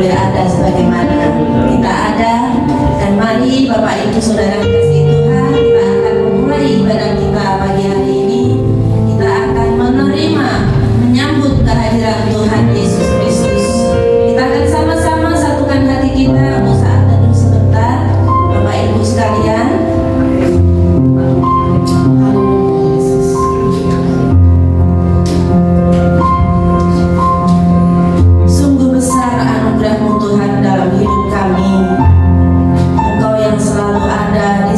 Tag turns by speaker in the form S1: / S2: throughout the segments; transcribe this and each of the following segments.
S1: boleh ada sebagaimana kita ada. Dan mari Bapak Ibu Saudara kasih Tuhan, kita akan memulai ibadah kita pagi hari ini. Kita akan menerima, menyambut kehadiran Tuhan Yesus Kristus. Kita akan sama-sama satukan hati kita untuk saat teduh sebentar, Bapak Ibu sekalian. Sungguh besar anugerah-Mu Tuhan dalam hidup kami. Engkau yang selalu ada di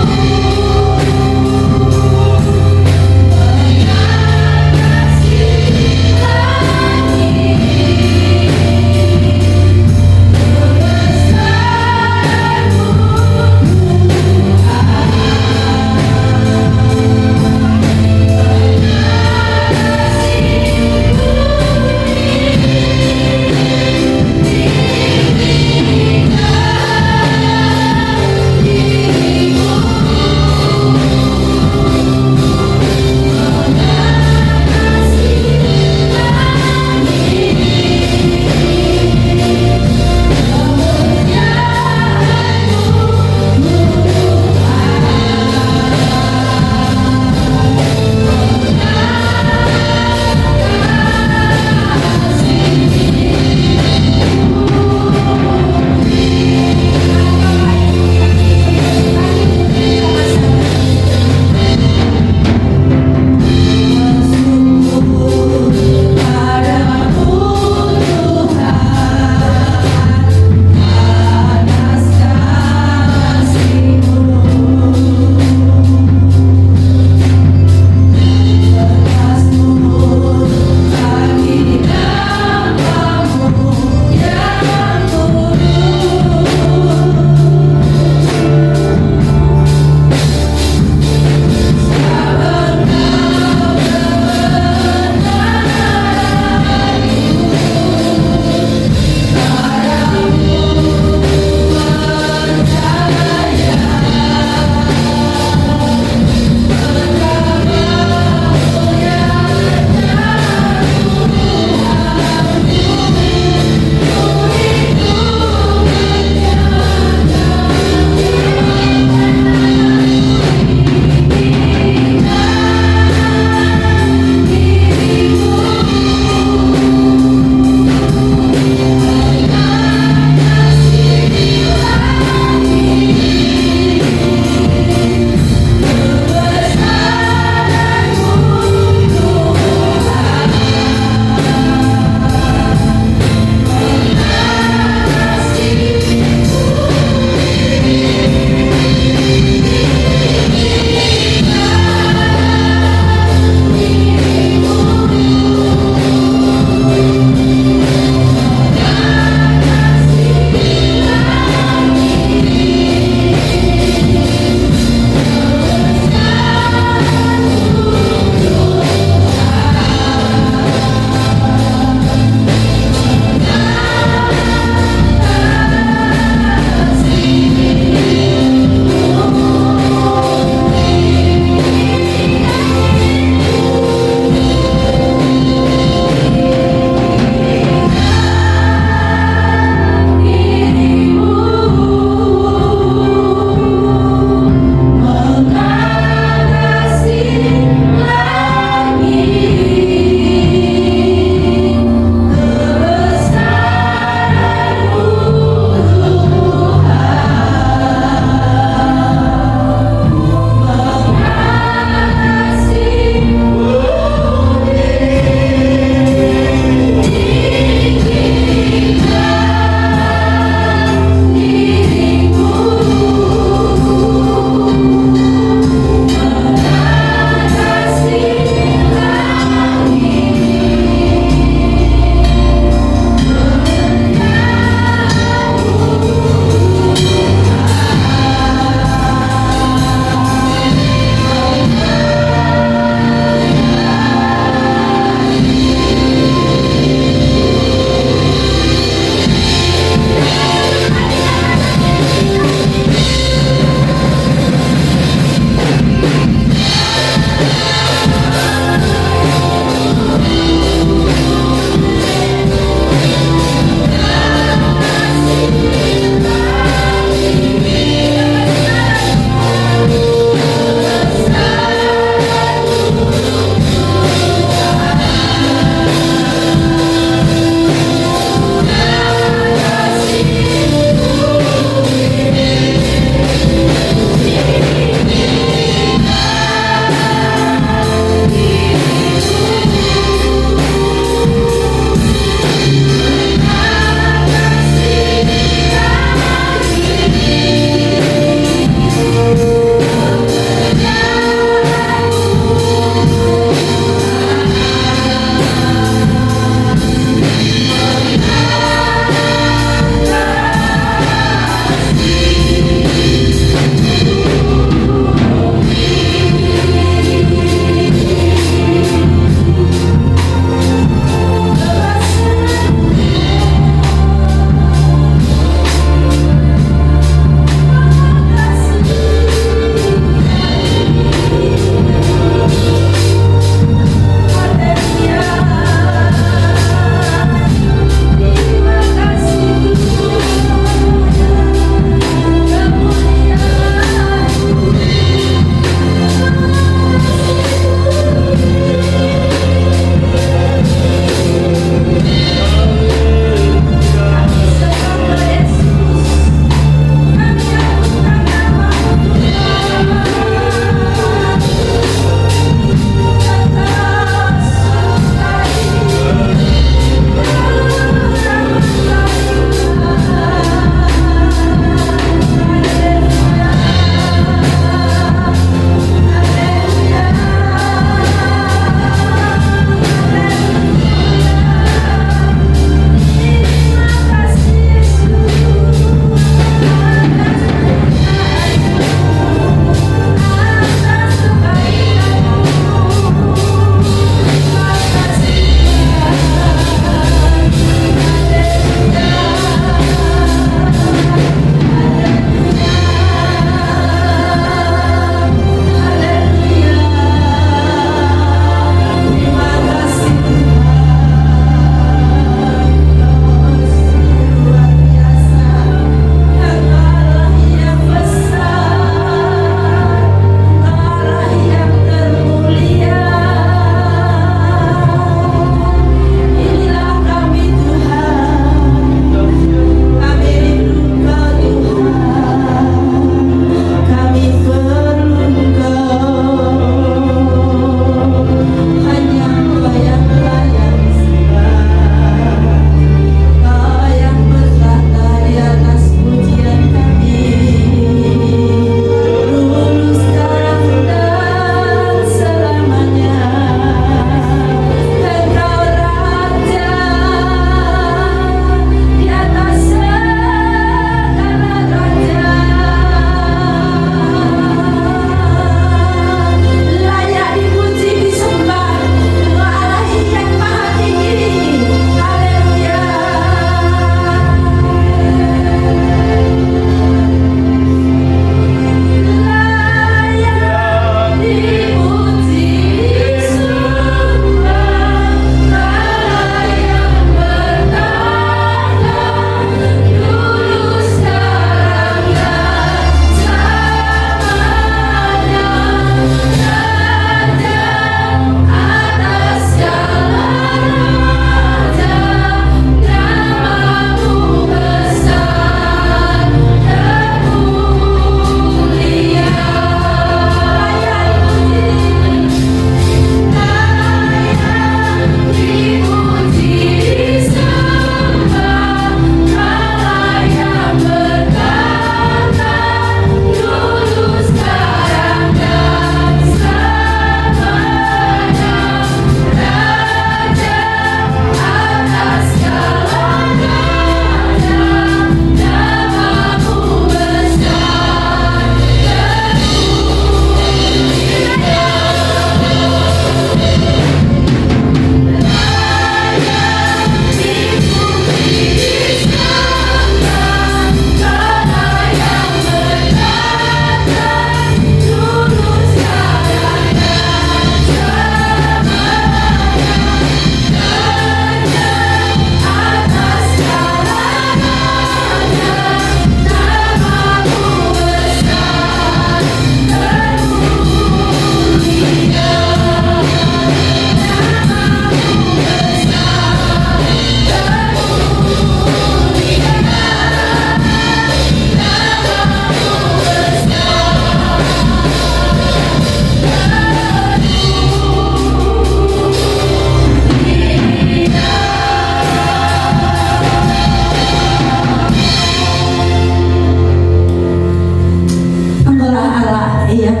S1: Allah yang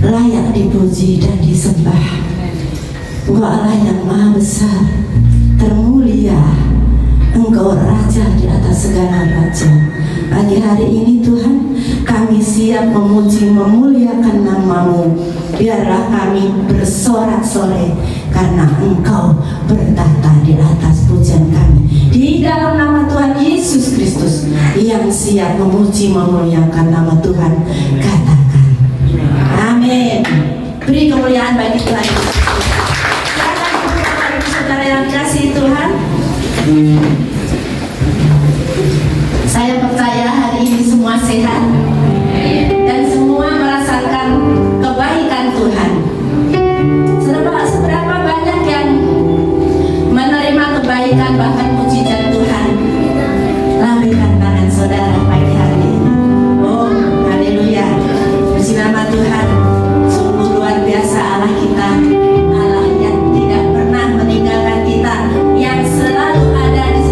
S1: layak dipuji dan disembah. Engkau Allah yang maha besar, termulia. Engkau Raja di atas segala raja. Pagi hari ini Tuhan, kami siap memuji memuliakan nama-Mu. Biarlah kami bersorak-sorai karena Engkau bertata di atas pujian kami. Di dalam nama Tuhan Yesus Kristus yang siap memuji memuliakan nama Tuhan, katakan amin. Beri kemuliaan bagi Tuhan. Saudara yang kasih Tuhan, saya percaya hari ini semua sehat dan semua merasakan kebaikan Tuhan. Seberapa banyak yang menerima kebaikan bahkan mujizat Tuhan? Lambaikan tangan saudara pagi hari ini. Oh, haleluya. Puji nama Tuhan. Sungguh luar biasa Allah kita, Allah yang tidak pernah meninggalkan kita, yang selalu ada di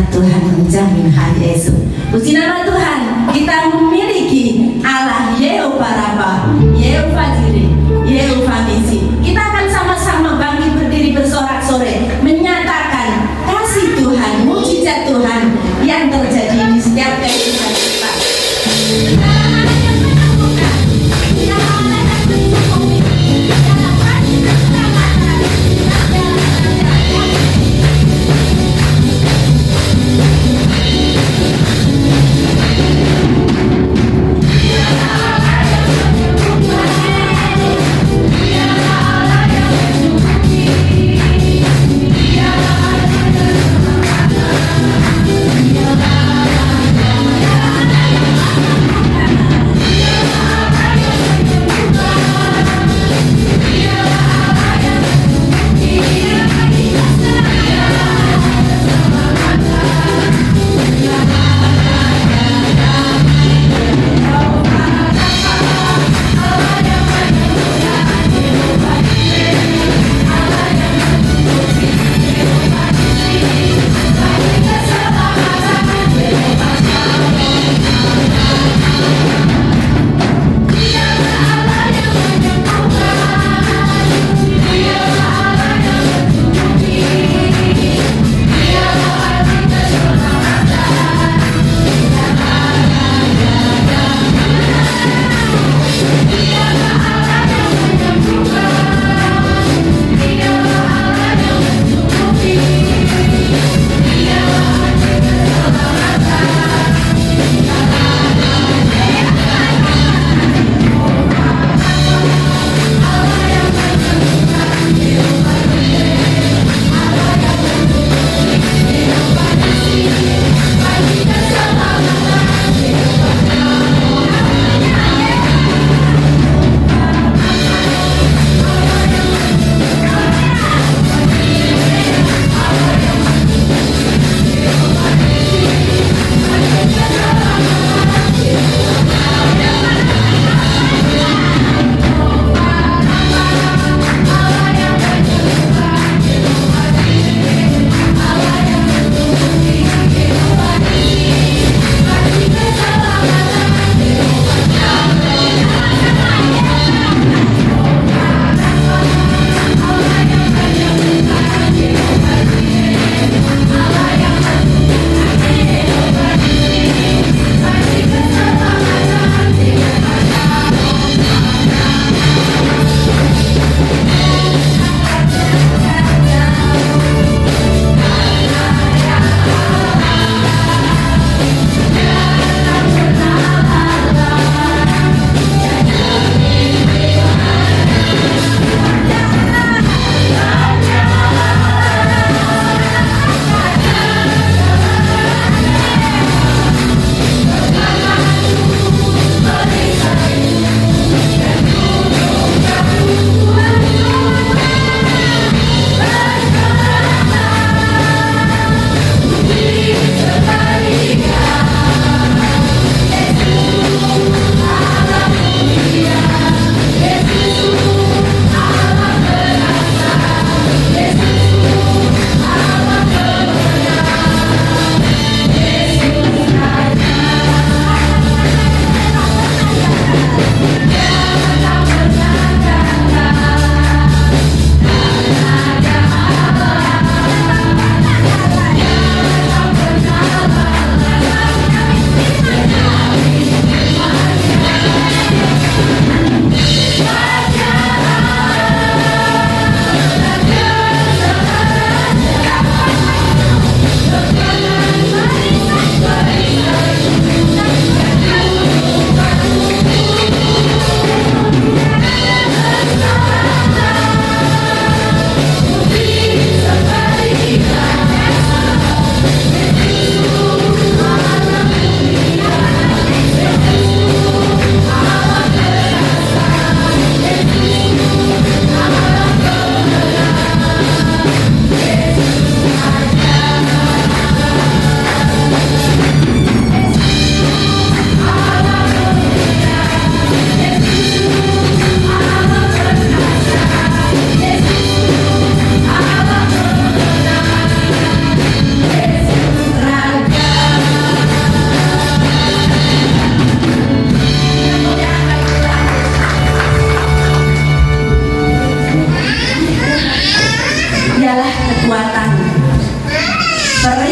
S1: mujizat Tuhan menjamin hal Yesus. Puji nama Tuhan, kita memiliki Allah Yehova Rafa, Yehova Jireh, Yehova Nisi. Kita akan sama-sama bangkit berdiri bersorak-sorai menyatakan kasih Tuhan, mujizat Tuhan yang terjadi di setiap kehidupan kita.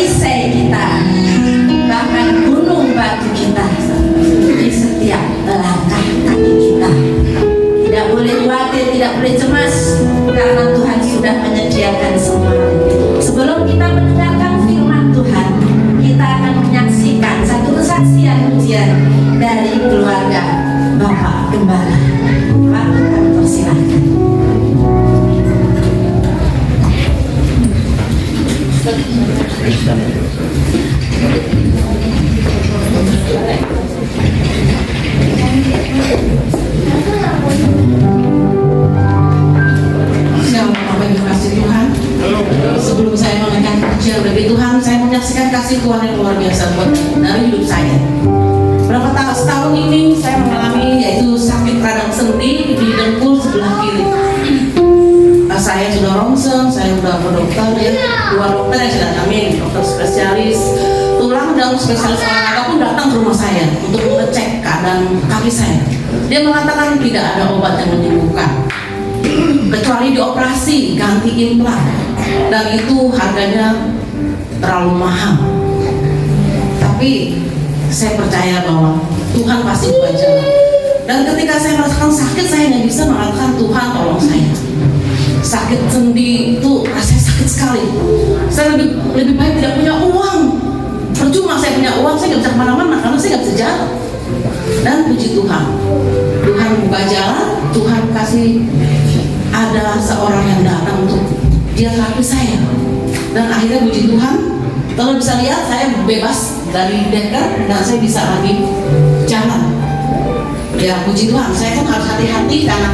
S1: perisai kita, bahkan gunung batu kita di setiap langkah kaki kita. Tidak boleh khawatir, tidak boleh cemas, karena Tuhan sudah menyediakan semua. Sebelum kita mendengarkan firman Tuhan, kita akan menyaksikan satu kesaksian ujian dari keluarga Bapak Gembala. Pak, kami persilahkan.
S2: Sebelum saya menaikkan pujian bagi Tuhan, saya menyaksikan kasih Tuhan yang luar biasa buat dari hidup saya. Berapa setahun ini saya mengalami yaitu sakit radang sendi di dengkul sebelah kiri. Saya sudah rongseng, saya sudah ke dokter ya, dua dokter yang sudah kami, dokter spesialis tulang dan spesialis olahraga pun datang ke rumah saya untuk mengecek keadaan kaki saya. Dia mengatakan tidak ada obat yang menyembuhkan kecuali dioperasi ganti implan, dan itu harganya terlalu mahal. Tapi saya percaya bahwa Tuhan pasti buka jalan. Dan ketika saya merasakan sakit, saya nggak bisa mengatakan Tuhan tolong saya. Sakit sendi itu rasanya sakit sekali. Saya lebih baik tidak punya uang. Percuma saya punya uang, saya nggak bisa kemana-mana karena saya nggak bisa jalan. Dan puji Tuhan, Tuhan buka jalan. Tuhan kasih ada seorang yang datang untuk dia terapi saya. Dan akhirnya puji Tuhan, kalau bisa lihat saya bebas dari dekat dan saya bisa lagi jalan. Ya puji Tuhan, saya pun harus hati-hati karena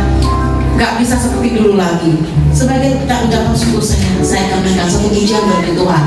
S2: gak bisa seperti dulu lagi. Sebagai ucapan syukur saya akan berikan satu pujian bagi Tuhan.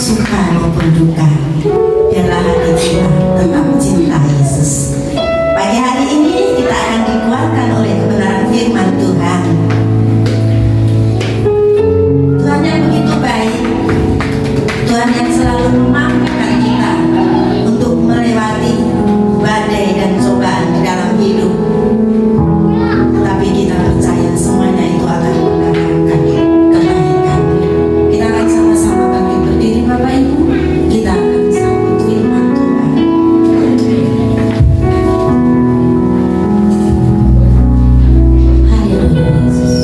S1: suka maupun duka, biarlah hati kita tetap cinta Yesus. Pagi hari ini kita akan dikuatkan oleh kebenaran firman Tuhan. Tuhan yang begitu baik, Tuhan yang selalu memampukan kita untuk melewati badai dan cobaan di dalam hidup. Tetapi kita percaya semuanya itu akan mendatangkan kebaikan. Kita akan sama-sama bangkit berdiri Bapak Ibu. Kita akan sambut firman Tuhan. Haleluya Yesus.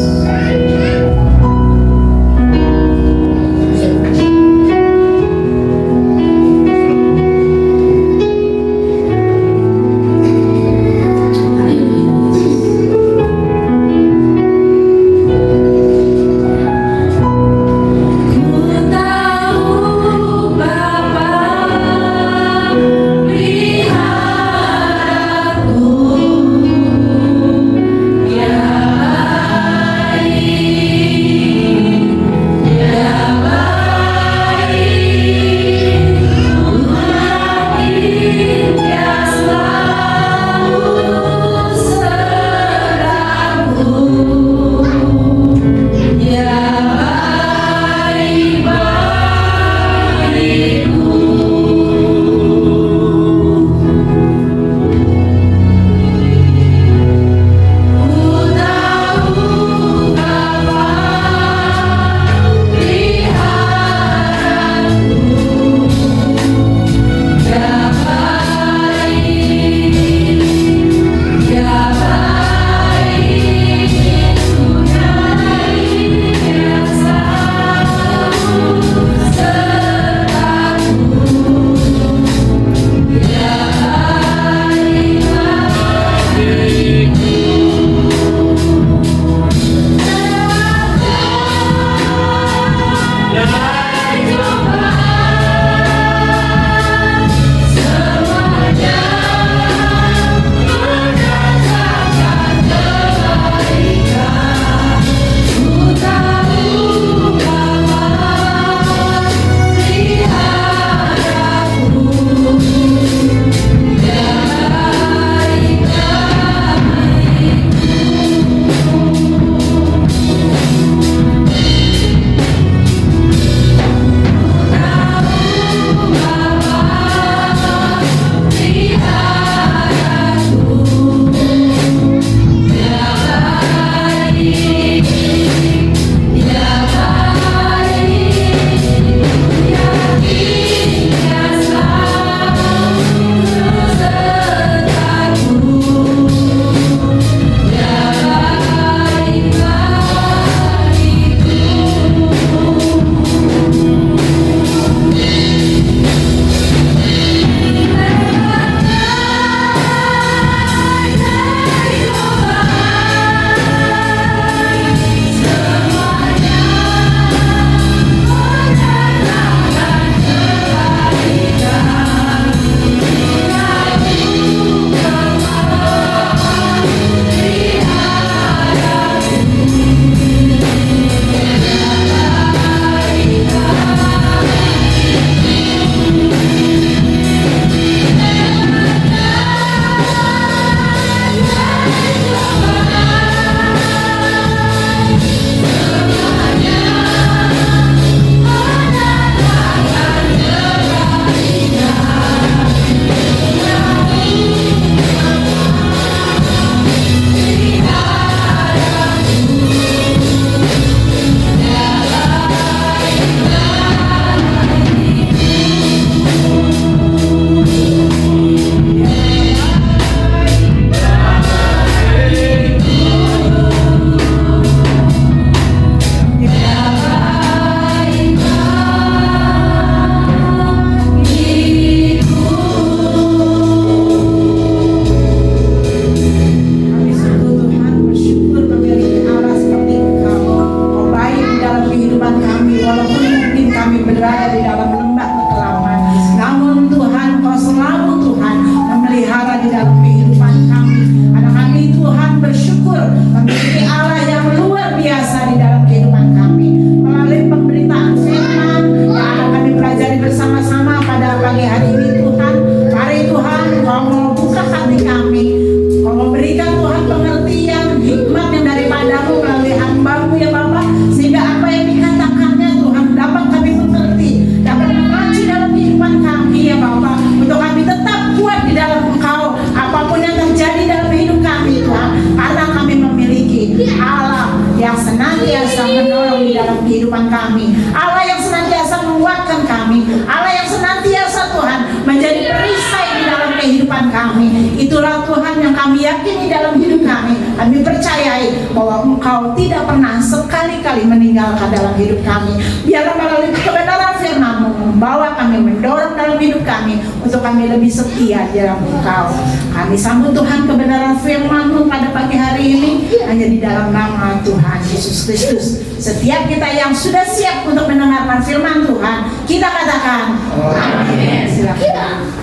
S3: bersama-sama pada pagi hari ini Tuhan. Mari Tuhan Kau mau buka hati kami, Kau memberikan Tuhan pengertian hikmat yang daripadamu melalui hamba-Mu ya Bapa, sehingga apa yang dikatakannya Tuhan dapat kami mengerti, dapat mengacu dalam kehidupan kami ya Bapa, untuk kami tetap kuat di dalam Engkau apapun yang terjadi dalam hidup kami Tuhan, karena kami memiliki Allah yang senantiasa menolong di dalam kehidupan kami, Allah yang senantiasa menguatkan kami, Allah yang senantiasa Tuhan menjadi perisai di dalam kehidupan kami. Itulah Tuhan yang kami yakini dalam hidup kami. Kami percayai bahwa Engkau tidak pernah sekali-kali meninggalkan dalam hidup kami. Biarlah melalui kebenaran firman-Mu membawa kami, mendorong dalam hidup kami untuk kami lebih setia di dalam Engkau. Kami sambut Tuhan kebenaran firman-Mu pada pagi hari ini hanya di dalam nama Tuhan Yesus Kristus. Setiap kita yang sudah siap untuk mendengarkan firman Tuhan, kita katakan amin. Silakan.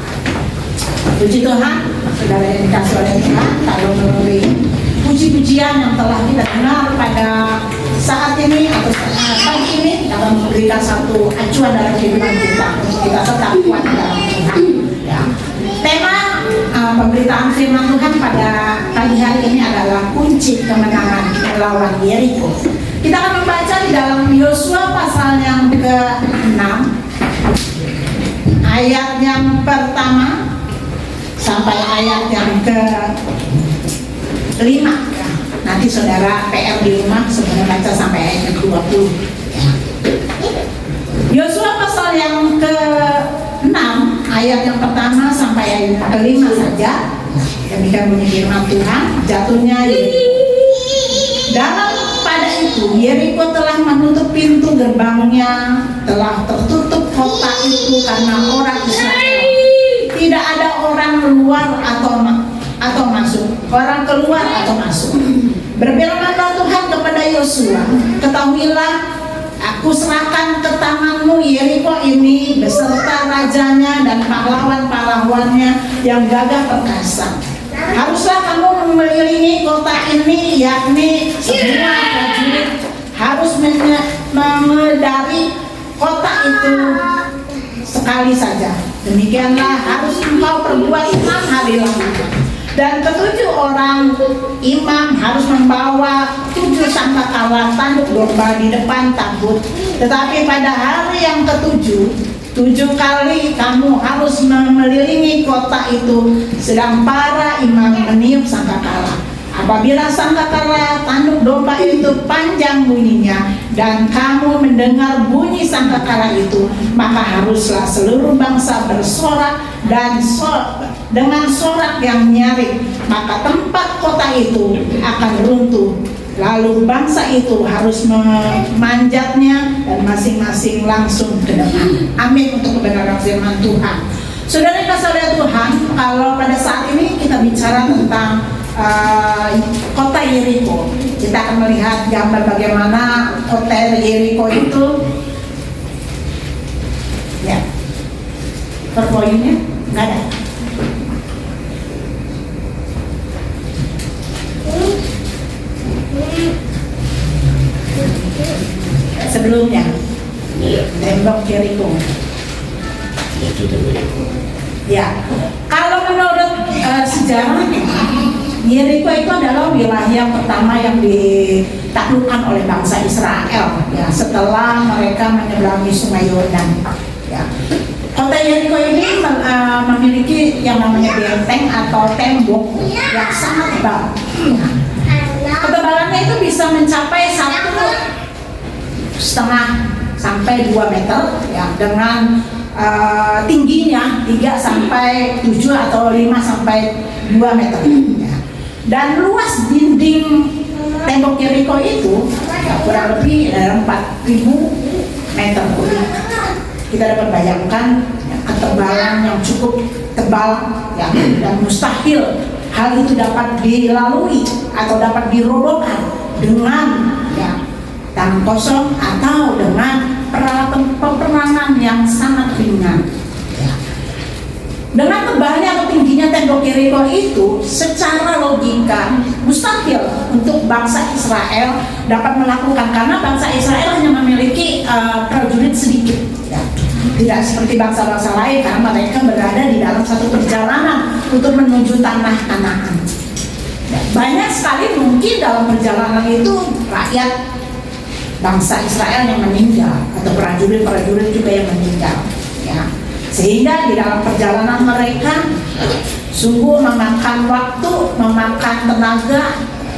S3: Puji Tuhan, saudara yang dikasih oleh Tuhan, kalau melalui puji-pujian yang telah kita dengar pada saat ini atau pagi ini, dapat memberikan satu acuan dalam kehidupan kita untuk kita tetap kuat dalam Tuhan. Ya. Tema pemberitaan firman Tuhan pada pagi hari ini adalah kunci kemenangan melawan Yeriko. Kita akan membaca di dalam Yosua pasal yang ke-6 ayat yang pertama sampai ayat yang ke-5 ya. Nanti saudara PR di rumah sebenarnya baca sampai ayat yang ke-20 ya. Yosua pasal yang ke-6 ayat yang pertama sampai ayat yang ke-5 saja. Demikian bunyi firman Tuhan. Jatuhnya dalam pada itu Yeriko telah menutup pintu gerbangnya, telah tertutup kota itu karena orang Israel. Tidak ada orang keluar atau masuk, orang keluar atau masuk. Berfirmanlah Tuhan kepada Yosua, ketahuilah, aku serahkan ke tanganmu Yeriko ini beserta rajanya dan pahlawan-pahlawannya yang gagah perkasa. Haruslah kamu mengelilingi kota ini, yakni semua prajurit harus mengedari kota itu sekali saja. Demikianlah harus engkau perbuat 6 hari lamanya. Dan ketujuh orang imam harus membawa 7 sangkakala tanduk domba di depan tabut. Tetapi pada hari yang ke-7, 7 kali kamu harus mengelilingi kota itu, sedang para imam meniup sangkakala. Apabila sangkakala tanduk domba itu panjang bunyinya dan kamu mendengar bunyi sangkakala itu, maka haruslah seluruh bangsa bersorak dan dengan sorak yang nyaring, maka tempat kota itu akan runtuh. Lalu bangsa itu harus memanjatnya dan masing-masing langsung ke depan. Amin untuk kebenaran firman Tuhan. Saudara yang kasih oleh Tuhan, kalau pada saat ini kita bicara tentang kota Yeriko, kita akan melihat gambar bagaimana kota Yeriko itu. Ya, PowerPoint-nya nggak ada. Sebelumnya tembok Yeriko. Ya, kalau menurut sejarah, Yeriko itu adalah wilayah yang pertama yang ditaklukkan oleh bangsa Israel ya, setelah mereka menyeberangi Sungai Yordan. Ya. Kota Yeriko ini memiliki yang namanya benteng atau tembok yang sangat tebal. Ya. Ketebalannya itu bisa mencapai 1,5 sampai 2 meter ya, dengan tingginya 3 sampai 7 atau 5 sampai 2 meter ya. Dan luas dinding tembok Yeriko itu ya, kurang lebih 4.000 meter kubik. Kita dapat bayangkan ya, ketebalan yang cukup tebal ya, dan mustahil hal itu dapat dilalui atau dapat dirobohkan dengan ya, tangan kosong atau dengan peralatan peperangan yang sangat ringan. Ya. Dengan tebalnya atau tingginya tembok Yeriko itu, secara logika mustahil untuk bangsa Israel dapat melakukan, karena bangsa Israel hanya memiliki prajurit sedikit. Ya. tidak seperti bangsa-bangsa lain karena mereka berada di dalam satu perjalanan untuk menuju tanah Kanaan. Banyak sekali mungkin dalam perjalanan itu rakyat bangsa Israel yang meninggal atau prajurit-prajurit juga yang meninggal, ya. Sehingga di dalam perjalanan mereka sungguh memakan waktu, memakan tenaga,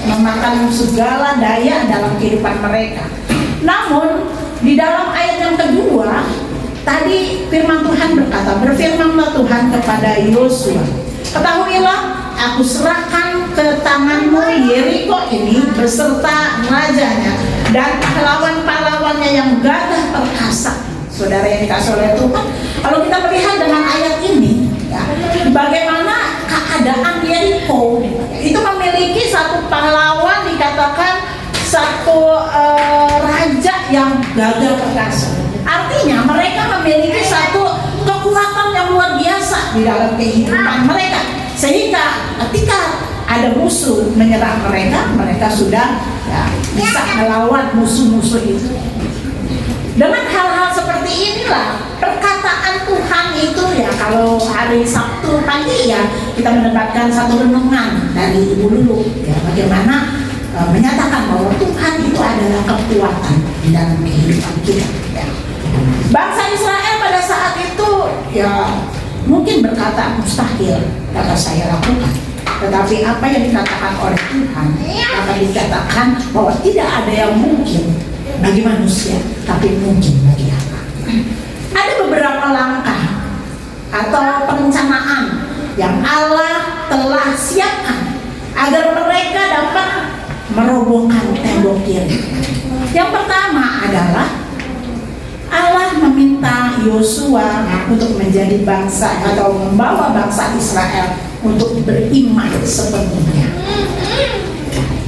S3: memakan segala daya dalam kehidupan mereka. Namun di dalam ayat yang kedua tadi firman Tuhan berkata, berfirmanlah Tuhan kepada Yosua, ketahuilah aku serahkan ke tanganmu Yeriko ini beserta rajanya dan pahlawan-pahlawannya yang gagah perkasa. Saudara yang dikasih oleh Tuhan, kalau kita melihat dengan ayat ini, ya, bagaimana keadaan Yeriko itu memiliki satu pahlawan, dikatakan satu raja yang gagah perkasa. Artinya mereka memiliki satu kekuatan yang luar biasa di dalam kehidupan mereka, sehingga ketika ada musuh menyerang mereka, mereka sudah bisa melawan musuh-musuh itu. Dengan hal-hal seperti inilah perkataan Tuhan itu, ya, kalau hari Sabtu pagi ya kita mendapatkan satu renungan dari Ibu Lulu, ya, bagaimana menyatakan bahwa Tuhan itu adalah kekuatan di dalam kehidupan kita, ya. Bangsa Israel pada saat itu ya mungkin berkata mustahil dapat saya lakukan, tetapi apa yang dikatakan oleh Tuhan akan dikatakan bahwa tidak ada yang mungkin bagi manusia, tapi mungkin bagi Allah. Ada beberapa langkah atau perencanaan yang Allah telah siapkan agar mereka dapat merobohkan tembok Yeriko. Yang pertama adalah Allah meminta Yosua untuk menjadi bangsa atau membawa bangsa Israel untuk beriman sepenuhnya.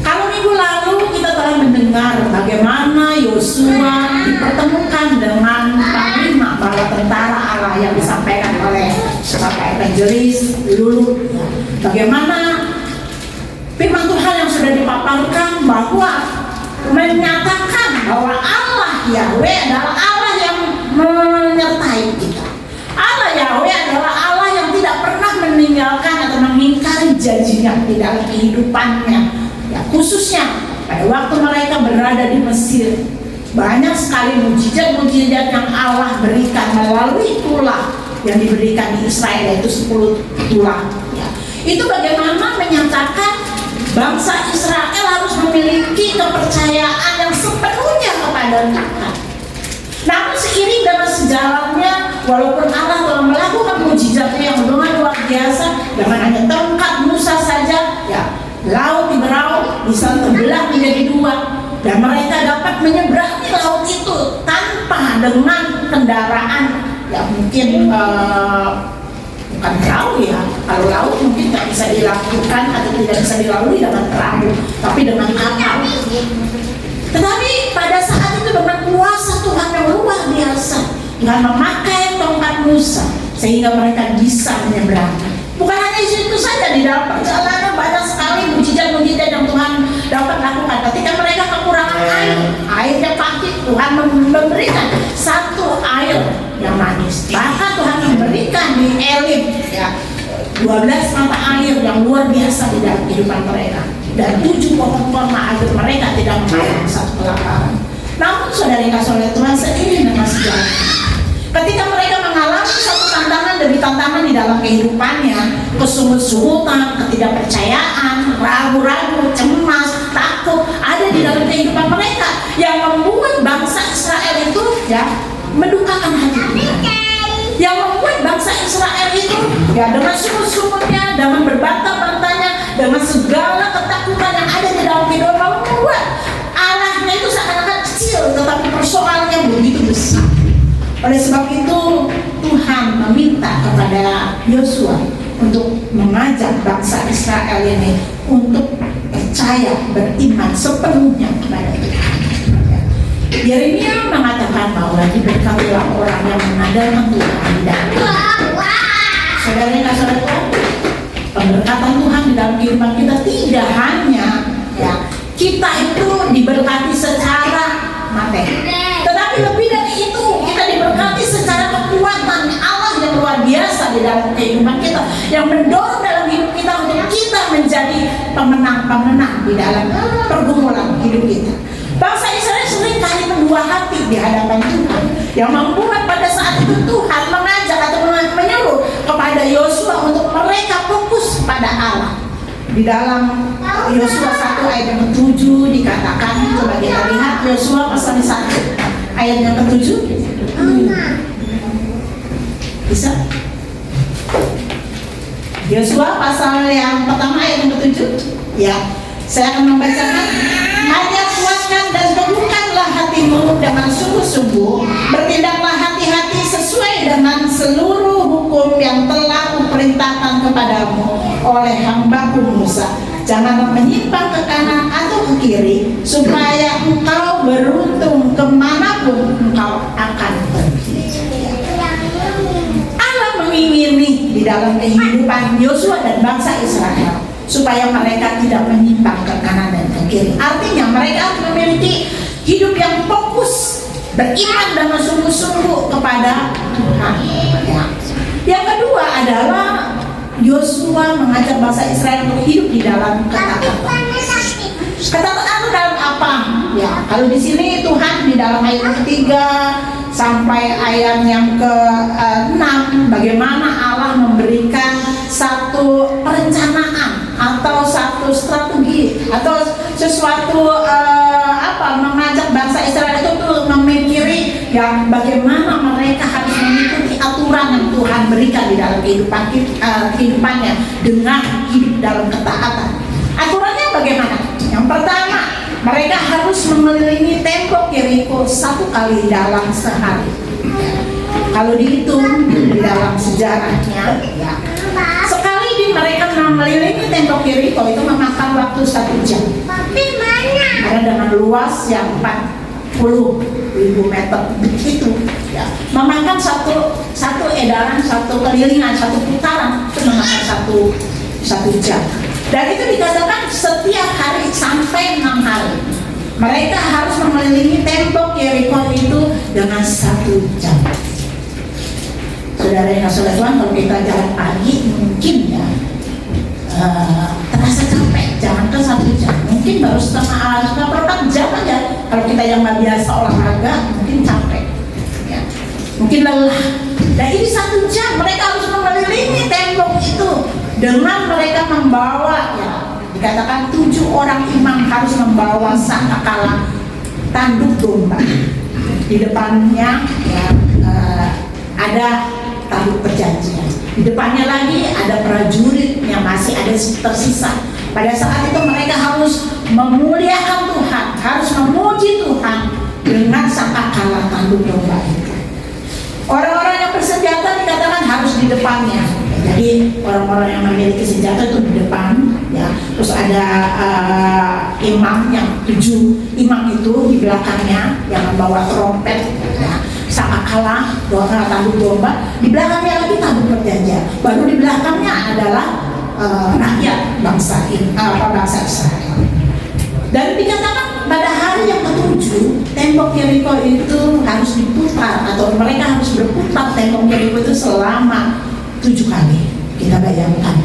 S3: Kalau minggu lalu kita telah mendengar bagaimana Yosua dipertemukan dengan panglima bala tentara Allah yang disampaikan oleh Bapak Evangelis Lulu. Bagaimana firman Tuhan yang sudah dipaparkan bahwa menyatakan bahwa Allah Yahweh adalah Allah yang menyertai kita. Allah Yahweh adalah Allah yang tidak pernah meninggalkan atau mengingkari janjinya di dalam kehidupannya. Ya, khususnya pada waktu mereka berada di Mesir, banyak sekali mujizat-mujizat yang Allah berikan melalui tulah yang diberikan di Israel, yaitu 10 tulah. Ya. Itu bagaimana menyatakan bangsa Israel harus memiliki kepercayaan yang sepenuhnya kepada Tuhan. Namun seiring dengan sejalannya, walaupun Allah telah melakukan mujizatnya yang luar biasa, dengan hanya tongkat Musa saja, ya, laut di Berau bisa terbelah menjadi 2, dan mereka dapat menyeberangi laut itu tanpa dengan kendaraan yang mungkin bukan perahu, ya. Kalau laut mungkin tidak bisa dilakukan atau tidak bisa dilalui dengan perahu, tapi dengan kapal. Tetapi pada saat itu dengan kuasa Tuhan yang luar biasa, dengan memakai tongkat Musa, sehingga mereka bisa menyeberang. Bukan hanya itu saja, di dalam perjalanan banyak sekali mujizat-mujizat yang Tuhan dapat lakukan. Ketika mereka kekurangan air, airnya pahit, Tuhan memberikan satu air yang manis. Bahkan Tuhan memberikan di Elim, ya, 12 mata air yang luar biasa di dalam kehidupan mereka, dan 7 pohon kurma agar mereka tidak mengalami satu kelaparan. Namun saudara yang kasih oleh Tuhan, seiring dengan sejarah, ketika mereka mengalami satu tantangan demi tantangan di dalam kehidupannya, kesungut-sungutan, ketidakpercayaan, ragu-ragu, cemas, takut ada di dalam kehidupan mereka yang membuat bangsa Israel itu, ya, mendukakan hati Tuhan. Yang membuat bangsa Israel itu, ya, dengan sungut-sungutnya, dengan berbantah-bantahnya, dengan segala ketakutan yang ada di dalam kehidupan, membuat Allahnya itu seakan-akan kecil, tetapi persoalannya begitu besar. Oleh sebab itu Tuhan meminta kepada Yosua untuk mengajak bangsa Israel ini untuk percaya, beriman sepenuhnya kepada Tuhan. Yeremia mengatakan bahwa diberkatilah orang yang mengandalkan Tuhan di dalam kehidupan. Saudara yang kasih Tuhan, pemberkatan Tuhan di dalam kehidupan kita tidak hanya, ya, kita itu diberkati secara materi, tetapi lebih dari itu kita diberkati secara kekuatan pemenang di dalam pergumulan hidup kita. Bangsa Israel sering kali mendua hati di hadapan Tuhan, yang membuat pada saat itu Tuhan mengajak atau menyuruh kepada Yosua untuk mereka fokus pada Allah. Di dalam Yosua 1 ayat yang ke-7 dikatakan, coba kita lihat Yosua pasal 1 ayat yang ke-7. Bisa? Yosua pasal yang pertama ayat yang ke-7. Ya, saya akan membacakan. Hanya kuatkan dan teguhkanlah hatimu dengan sungguh-sungguh, bertindaklah hati-hati sesuai dengan seluruh hukum yang telah kuperintahkan kepadamu oleh hambaku Musa. Janganlah menyimpang ke kanan atau ke kiri, supaya engkau beruntung kemanapun engkau akan pergi. Allah mengingini di dalam kehidupan Yosua dan bangsa Israel supaya mereka tidak menyimpang ke kanan dan ke kiri. Artinya mereka harus memiliki hidup yang fokus, beriman dengan sungguh-sungguh kepada Tuhan. Ya. Yang kedua adalah Yosua mengajak bangsa Israel untuk hidup di dalam ketaatan. Ketaatan itu dalam apa? Ya, kalau di sini Tuhan di dalam ayat yang ketiga sampai ayat yang ke-6, bagaimana Allah memberikan satu perencanaan atau satu strategi atau sesuatu mengajak bangsa Israel itu tuh memikiri yang bagaimana mereka harus mengikuti aturan yang Tuhan berikan di dalam kehidupannya dengan hidup dalam ketaatan. Aturannya bagaimana? Yang pertama, mereka harus mengelilingi tembok Yeriko 1 kali dalam sehari. Kalau dihitung di dalam sejarahnya, ya, sekali mereka mengelilingi tembok Yeriko itu memakan waktu 1 jam. Karena dengan luas yang 40.000 meter begitu, ya, memakan satu edaran, satu kelilingan, satu putaran itu memakan satu jam. Dan itu dikatakan setiap hari sampai 6 hari. Mereka harus mengelilingi tembok Yeriko itu dengan 1 jam. Saudara yang kasih Tuhan, kalau kita jalan pagi mungkin ya terasa capek, jangan ke 1 jam, mungkin baru seperempat jam aja. Kalau kita yang nggak biasa olahraga mungkin capek, ya, mungkin lelah. Dan ini 1 jam mereka harus mengelilingi tembok itu dengan mereka membawa, ya, dikatakan 7 orang imam harus membawa sangkakala tanduk domba. Di depannya ya, ada tanduk perjanjian. Di depannya lagi ada prajurit yang masih ada tersisa. Pada saat itu mereka harus memuliakan Tuhan, harus memuji Tuhan dengan sangkakala tanduk domba itu. Orang-orang yang bersenjata dikatakan harus di depannya. Jadi orang-orang yang memiliki senjata itu di depan, ya. Terus ada imam yang 7 imam itu di belakangnya yang membawa trompet, ya. Sangkakala, tanduk domba. Di belakangnya lagi tanduk perjanjian. Baru di belakangnya adalah rakyat bangsa Israel. Dan dikatakan pada hari yang ke-7 tembok Yeriko itu harus diputar, atau mereka harus berputar tembok Yeriko itu selama 7 kali. Kita bayangkan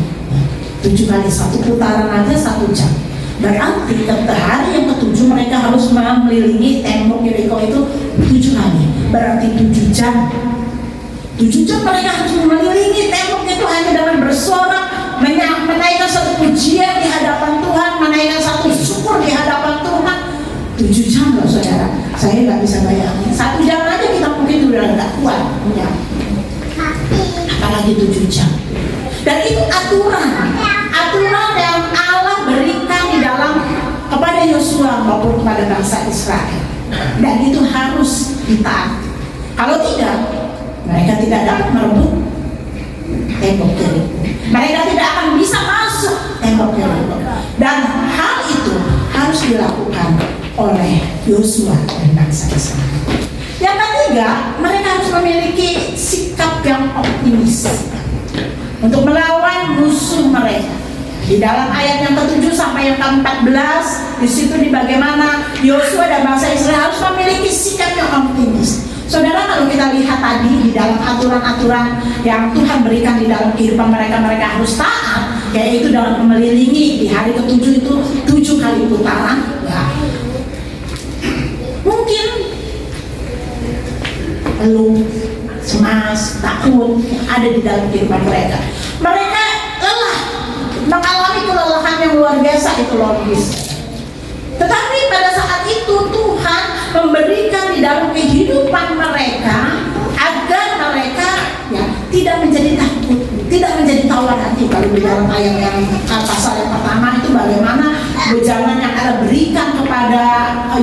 S3: 7 kali, satu putaran aja 1 jam. Berarti pada hari yang ke-7 mereka harus mengelilingi tembok Yeriko itu 7 kali. Berarti 7 jam. 7 jam mereka harus mengelilingi tembok itu hanya dengan bersorak, menaikkan satu pujian di hadapan Tuhan, menaikkan satu syukur di hadapan Tuhan. 7 jam loh saudara, saya nggak bisa bayangin. 1 jam aja kita mungkin udah nggak kuat, ya. Apalagi 7 jam. Dan itu aturan yang Allah berikan di dalam kepada Yosua maupun kepada bangsa Israel. Dan itu harus ditaati. Kalau tidak, mereka tidak dapat merebut tembok Yeriko. Mereka tidak akan bisa masuk tembok Yeriko. Dan hal itu harus dilakukan oleh Yosua dan bangsa Israel. Yang ketiga, mereka harus memiliki sikap yang optimis untuk melawan musuh mereka. Di dalam ayat yang ke-7 sampai yang ke-14, di situ di bagaimana Yosua dan bangsa Israel harus memiliki sikap yang optimis. Saudara, kalau kita lihat tadi di dalam aturan-aturan yang Tuhan berikan di dalam kehidupan mereka, mereka harus taat. yaitu dalam mengelilingi di hari ke-7 itu 7 kali putaran. Ya. Mungkin lu cemas, takut yang ada di dalam kehidupan mereka. Mereka lelah, mengalami kelelahan yang luar biasa, itu logis. Tetapi pada saat itu Tuhan memberikan di dalam kehidupan mereka agar mereka ya tidak menjadi takut, tidak menjadi tawar hati. Kalau di dalam ayat yang pasal yang pertama itu bagaimana bejangan yang Allah berikan kepada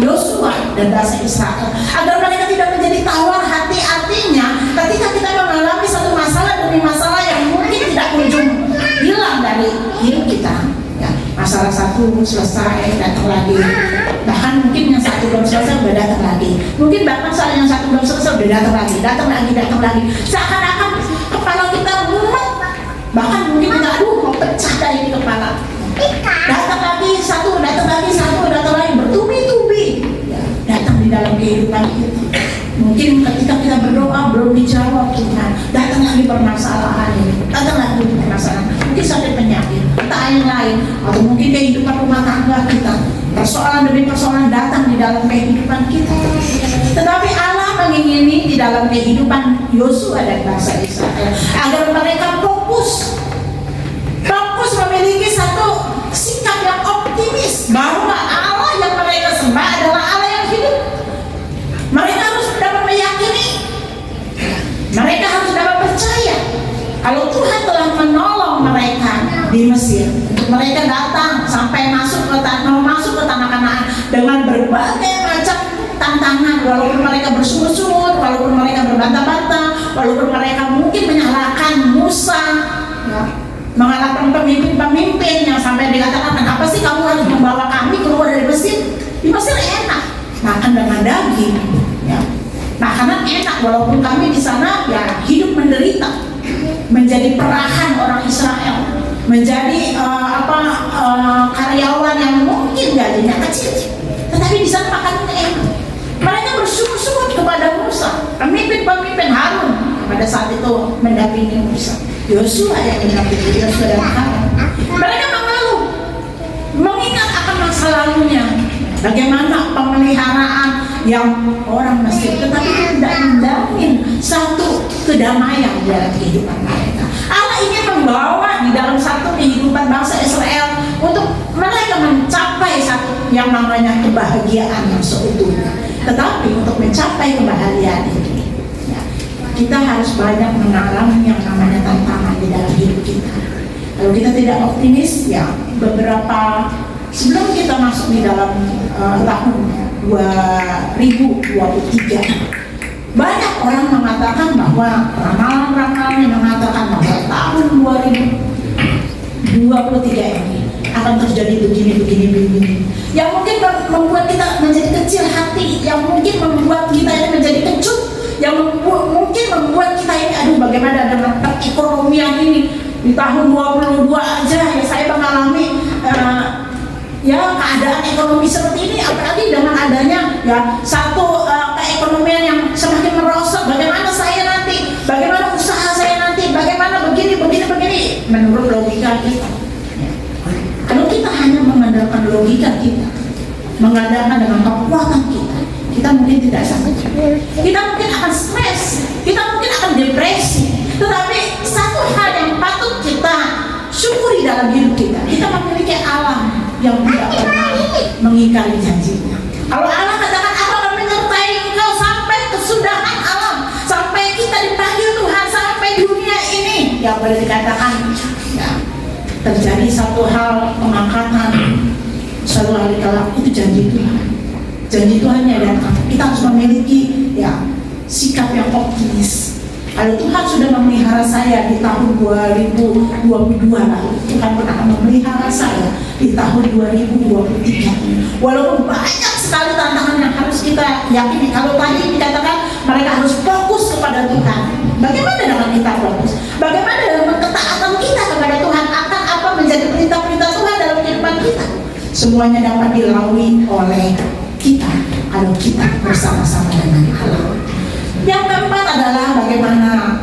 S3: Yosua dan bangsa Israel agar mereka tidak menjadi tawar hati. Artinya ketika kita mengalami satu masalah demi masalah yang mungkin tidak kunjung hilang dari hidup kita, ya, masalah satu selesai datang lagi, bahkan mungkin yang satu belum selesai udah datang lagi, mungkin bahkan saat yang satu belum selesai udah datang lagi, seakan-akan kepala kita mumet, bahkan mungkin kita mau pecah dari kepala, datang lagi satu, bertubi-tubi, ya, datang di dalam kehidupan kita. Mungkin ketika kita berdoa belum dijawab Tuhan, datang lagi permasalahan ini, mungkin sakit penyakit, entah yang lain, atau mungkin kehidupan rumah tangga kita, persoalan demi persoalan datang di dalam kehidupan kita. Tetapi Allah mengingini di dalam kehidupan Yosua dan bangsa Israel agar mereka fokus memiliki satu sikap yang optimis bahwa Allah yang mereka sembah adalah Allah yang hidup. Mereka harus dapat meyakini, mereka harus dapat percaya kalau Tuhan telah menolong mereka di Mesir. Mereka datang sampai masuk ke tanah Kanaan dengan berbagai macam tantangan, walaupun mereka bersungut-sungut, walaupun mereka berbantah-bantah, walaupun mereka mungkin menyalahkan Musa, ya, mengalahkan pemimpin-pemimpin yang sampai dikatakan, kenapa sih kamu harus membawa kami keluar dari Mesir? Di Mesir enak, makan dengan daging, ya, makanan enak, walaupun kami di sana ya hidup menderita, menjadi perahan orang Israel, menjadi karyawan yang mungkin gajinya kecil, tetapi di sana makanannya enak. Mereka bersungut-sungut kepada Musa, pemimpin-pemimpin Harun pada saat itu mendampingi Musa, Yosua yang mendampingi Yosua dan Harun. Mereka mengeluh, mengingat akan masa lalunya, bagaimana pemeliharaan yang orang Mesir, tetapi tidak menjamin satu kedamaian dalam kehidupan mereka. Allah ingin membawa di dalam satu kehidupan bangsa Israel untuk mereka mencapai satu yang namanya kebahagiaan yang seutuhnya. Tetapi untuk mencapai kebahagiaan ini, ya, kita harus banyak mengalami yang namanya tantangan di dalam hidup kita. Kalau kita tidak optimis, ya beberapa sebelum kita masuk di dalam tahun 2023, banyak orang mengatakan bahwa ramalan-ramalan yang mengatakan bahwa tahun 2023 ini akan terjadi begini, yang mungkin membuat kita menjadi kecil hati, yang mungkin membuat kita ini menjadi kecut, yang mungkin membuat kita ini, aduh bagaimana dengan perekonomian ini di tahun 22 aja ya saya mengalami ya keadaan ekonomi seperti ini, apalagi dengan adanya ya satu keekonomian yang semakin merosot. Bagaimana saya nanti, bagaimana usaha saya nanti, bagaimana begini, menurut logika kita. Kalau kita hanya mengandalkan logika kita, mengandalkan dengan kekuatan kita mungkin tidak sanggup. Kita mungkin akan stres, kita mungkin akan depresi. Tetapi satu hal yang patut kita syukuri dalam hidup kita memiliki Allah yang tidak pernah mengingkari janjinya. Kalau Allah katakan aku akan menyertai engkau sampai kesudahan alam, sampai kita dipanggil Tuhan, sampai dunia ini, yang boleh dikatakan ya, terjadi satu hal pengangkatan suatu hari kelak, itu janji Tuhan. Janji Tuhannya datang. Kita harus memiliki ya sikap yang optimis. Kalau Tuhan sudah memelihara saya di tahun 2022 lalu, Tuhan pernah memelihara saya di tahun 2023. Walaupun banyak sekali tantangan yang harus kita yakini. Kalau tadi dikatakan mereka harus fokus kepada Tuhan. Bagaimana dengan kita fokus? Bagaimana dengan ketaatan kita kepada Tuhan akan apa menjadi perintah-perintah Tuhan dalam kehidupan kita? Semuanya dapat dilalui oleh kita kalau kita bersama-sama dengan Allah. Yang keempat adalah bagaimana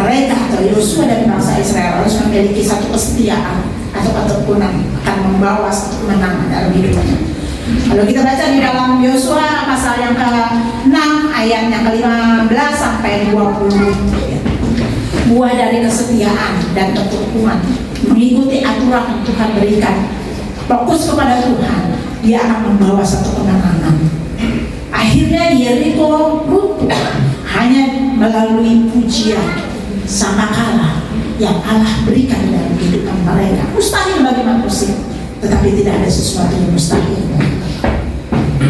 S3: mereka atau Yosua dan bangsa Israel harus memiliki satu kesetiaan atau ketekunan akan membawa satu kemenangan dalam hidupnya. Kalau kita baca di dalam Yosua pasal yang ke-6 ayat yang ke-15 sampai 20, buah dari kesetiaan dan ketekunan mengikuti aturan yang Tuhan berikan, fokus kepada Tuhan, dia akan membawa satu kemenangan. Akhirnya Yeriko runtuh hanya melalui pujian sangkakala yang Allah berikan dalam kehidupan mereka. Mustahil bagi manusia, tetapi tidak ada sesuatu yang mustahil.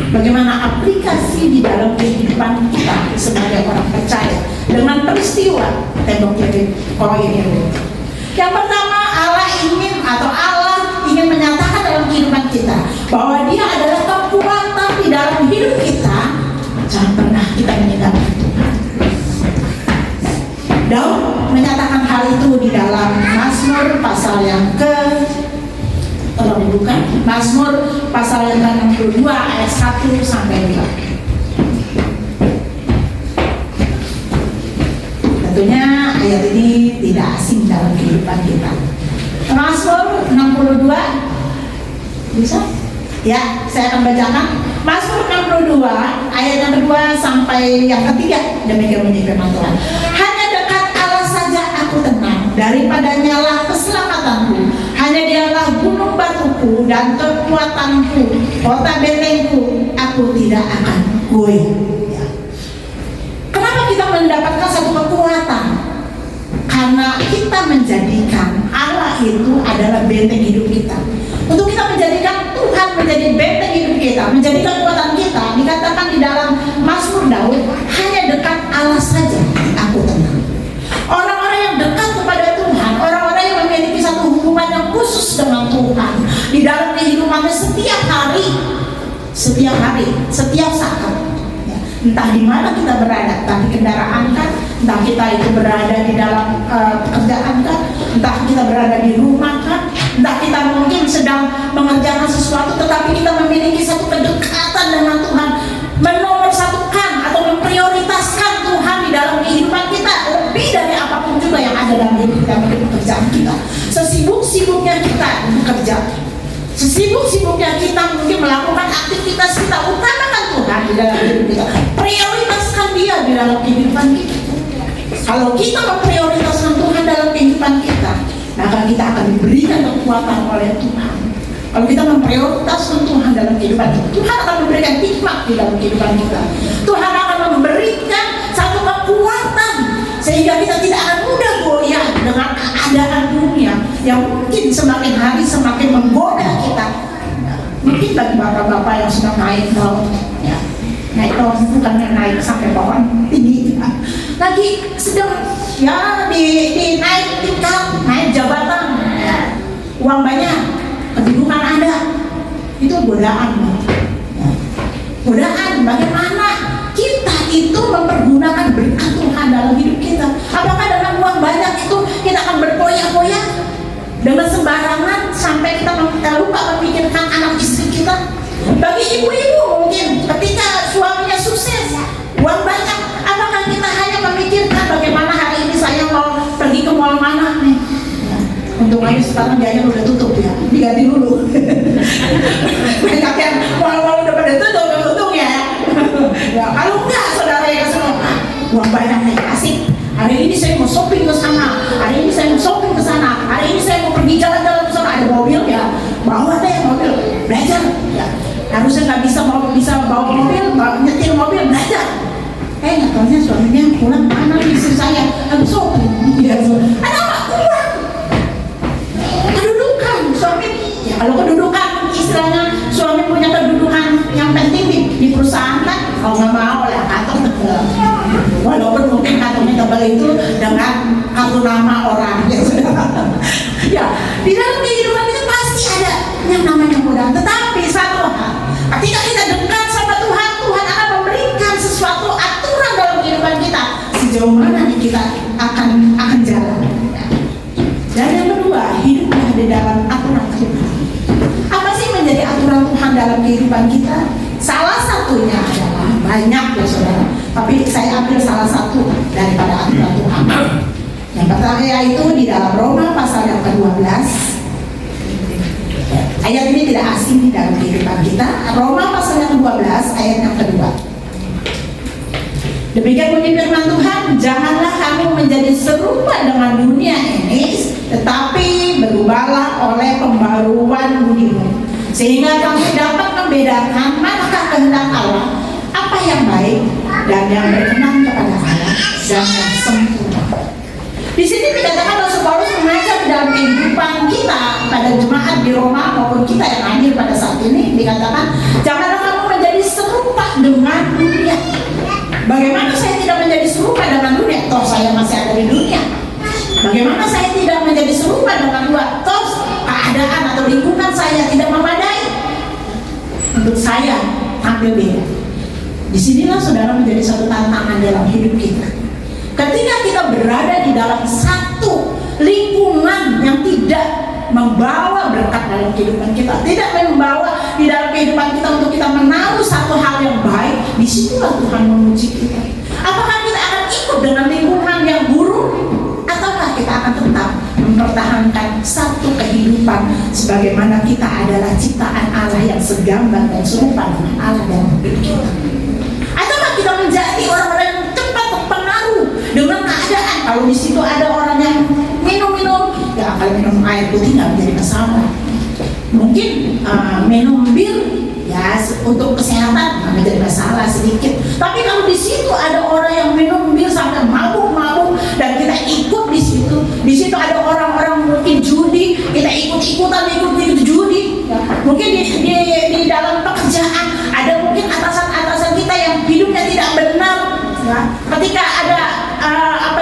S3: Bagaimana aplikasi di dalam kehidupan kita sebagai orang percaya dengan peristiwa tembok Yeriko ini? Yang pertama, Allah ingin menyatakan dalam kehidupan kita bahwa Dia adalah kekuatan di dalam hidup kita. Jangan pernah kita meninggalkan Tuhan. Daud menyatakan hal itu di dalam Mazmur pasal yang tolong dibuka, Mazmur pasal yang ke-62 ayat 1 sampai 2. Tentunya ayat ini tidak asing dalam kehidupan kita. Mazmur 62 bisa? Ya, saya akan bacakan Mazmur 62 ayat yang kedua sampai yang ketiga. Demikian bunyi firman Tuhan. Hanya dekat Allah saja aku tenang, daripadanya lah keselamatanku. Hanya Dialah gunung batuku dan kekuatanku, kota bentengku, aku tidak akan goyah. Ya. Kenapa kita mendapatkan satu kekuatan? Karena kita menjadikan Allah itu adalah benteng hidup kita. Untuk kita menjadikan Tuhan menjadi benteng hidup kita, menjadi kekuatan kita, dikatakan di dalam Mazmur Daud, hanya dekat Allah saja aku tenang. Orang-orang yang dekat kepada Tuhan, orang-orang yang memiliki satu hubungan yang khusus dengan Tuhan di dalam kehidupannya setiap hari, setiap saat. Ya. Entah di mana kita berada, entah di kendaraan kan, entah kita itu berada di dalam pekerjaan kan, entah kita berada di rumah kan, entah kita mungkin sedang mengerjakan sesuatu, tetapi kita memiliki satu kedekatan dengan Tuhan, menomorsatukan atau memprioritaskan Tuhan di dalam kehidupan kita lebih dari apapun juga yang ada dalam hidup kita, mungkin pekerjaan kita. Sesibuk-sibuknya kita bekerja, sesibuk-sibuknya kita mungkin melakukan aktivitas kita, utamakan Tuhan di dalam hidup kita, prioritaskan Dia di dalam kehidupan kita. Kalau kita memprioritaskan Tuhan dalam kehidupan kita, maka kita akan diberikan kekuatan oleh Tuhan. Kalau kita memprioritaskan Tuhan dalam kehidupan kita, Tuhan akan memberikan hikmat di dalam kehidupan kita. Tuhan akan memberikan satu kekuatan sehingga kita tidak akan mudah goyah dengan keadaan dunia yang mungkin semakin hari semakin menggoda kita. Mungkin bagi bapak-bapak yang sedang naik daun, ya, naik daun bukan naik sampai pohon tinggi, lagi sedang ya di naik tingkat, naik jabatan, ya, uang banyak, kedudukan ada, itu godaan, ya. Godaan. Bagaimana kita itu mempergunakan berkat Tuhan dalam hidup kita? Apakah dengan uang banyak itu kita akan berpoya-poya dengan sembarangan sampai kita lupa memikirkan anak istri kita? Bagi ibu-ibu mungkin ketika suaminya sukses, uang banyak, apakah kita hanya memikirkan bagaimana hari ini saya mau pergi ke mall mana nih? Ya, untung aja sekarang jadinya udah tutup ya, diganti dulu. Banyak yang mall-mall udah pada tutup ya. Ya kalau enggak saudara yang semua, uang banyak nih, asik. Hari ini saya mau shopping ke sana, hari ini saya mau shopping ke sana, hari ini saya mau pergi jalan-jalan ke sana, ada mobil ya, bawa deh mobil, belajar ya. Harusnya nggak bisa bawa mobil, nyetir mobil, belajar. Nggak tahunya suaminya pulang, mana istri saya habis shopping. Ya, ada apa? Uang. Kedudukan suami. Ya kalau kedudukan istilahnya suami punya kedudukan yang penting di perusahaan kan, kalau nggak mau lah kantor tebal. Walaupun mungkin kantornya tebal itu dengan kartu nama orang ya sudah. Ya di dalam kehidupan itu pasti ada yang namanya godaan. Tetapi satu hal, ketika kita dekat sama Tuhan, Tuhan akan memberikan sesuatu aturan dalam kehidupan kita. Sejauh mana nih kita akan jalan. Dan yang kedua, hiduplah di dalam aturan Tuhan. Apa sih menjadi aturan Tuhan dalam kehidupan kita? Salah satunya adalah banyak ya saudara, tapi saya ambil salah satu daripada aturan Tuhan. Yang pertama yaitu di dalam Roma pasal yang ke-12. Ayat ini tidak asing di dalam kehidupan kita. Roma pasal yang ke-12 ayat yang kedua. Demikian bunyi firman Tuhan, janganlah kamu menjadi serupa dengan dunia ini, tetapi berubahlah oleh pembaruan budimu, sehingga kamu dapat membedakan manakah kehendak Allah, apa yang baik dan yang berkenan kepada Allah dan yang sempurna. Di sini dikatakan Rasul Paulus mengajar di dalam kehidupan kita pada jemaat di Roma maupun kita yang hadir pada saat ini, dikatakan janganlah kamu menjadi serupa dengan dunia. Bagaimana saya tidak menjadi serupa dengan dunia? Toh saya masih ada di dunia. Bagaimana saya tidak menjadi serupa dengan dunia? Toh keadaan atau lingkungan saya tidak memadai untuk saya tampil beda. Disinilah saudara menjadi satu tantangan dalam hidup kita. Ketika kita berada di dalam satu lingkungan yang tidak membawa berkat dalam kehidupan kita, tidak membawa di dalam kehidupan kita untuk kita menaruh satu hal yang baik, disitulah Tuhan menguji kita. Apakah kita akan ikut dengan lingkungan yang buruk, ataukah kita akan tetap mempertahankan satu kehidupan sebagaimana kita adalah ciptaan Allah yang segambar dan serupa dengan Allah dalam hidup kita? Ataukah kita menjadi orang-orang yang cepat terpengaruh dengan keadaan? Kalau di situ ada orang yang minum-minum, ya kalau minum air putih nggak menjadi masalah. Mungkin minum bir ya untuk kesehatan nggak menjadi masalah sedikit. Tapi kalau di situ ada orang yang minum bir sampai mabuk-mabuk dan kita ikut di situ ada orang-orang mungkin judi, kita ikut-ikutan judi. Ya. Mungkin di dalam pekerjaan ada mungkin atasan-atasan kita yang hidupnya tidak benar. Ya. Ketika ada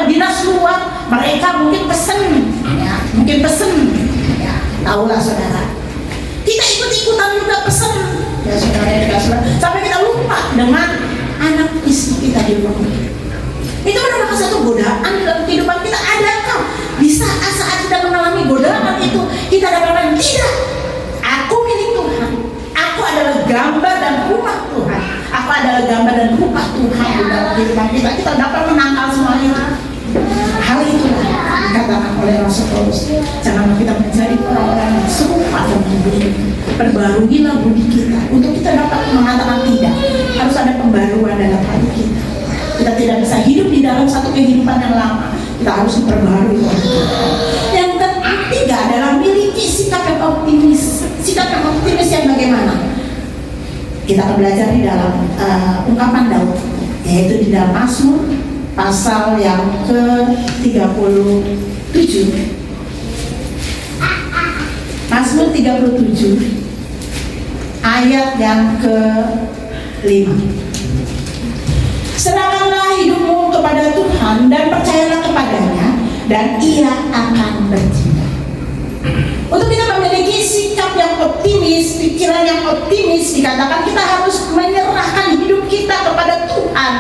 S3: dinas luar, mereka mungkin pesen, ya, tahulah saudara. Kita ikut-ikutan juga pesen, ya saudara, sampai kita lupa dengan anak istri kita di rumah. Itu merupakan satu godaan dalam kehidupan kita. Adakah di saat kita mengalami godaan itu kita dapat tidak? Aku milik Tuhan. Aku adalah gambar dan rupa Tuhan. Aku adalah gambar dan rupa Tuhan di dalam kehidupan kita. Kita dapat menangkal semua itu. Hal itulah dikatakan oleh Rasul Paulus. Janganlah kita menjadi orang-orang yang serupa dengan dunia. Perbaruilah budi kita untuk kita dapat mengatakan tidak. Harus ada pembaruan dalam hati kita. Kita tidak bisa hidup di dalam satu kehidupan yang lama. Kita harus diperbarui oleh Tuhan. Yang ketiga adalah miliki sikap yang optimis. Sikap yang optimis yang bagaimana? Kita akan belajar di dalam ungkapan Daud, yaitu di dalam Mazmur pasal yang ke-37. Mazmur 37 ayat yang ke-5. Serahkanlah hidupmu kepada Tuhan dan percayalah kepadanya, dan Ia akan bertindak. Untuk kita memiliki sikap yang optimis, pikiran yang optimis, dikatakan kita harus menyerahkan hidup kita kepada Tuhan.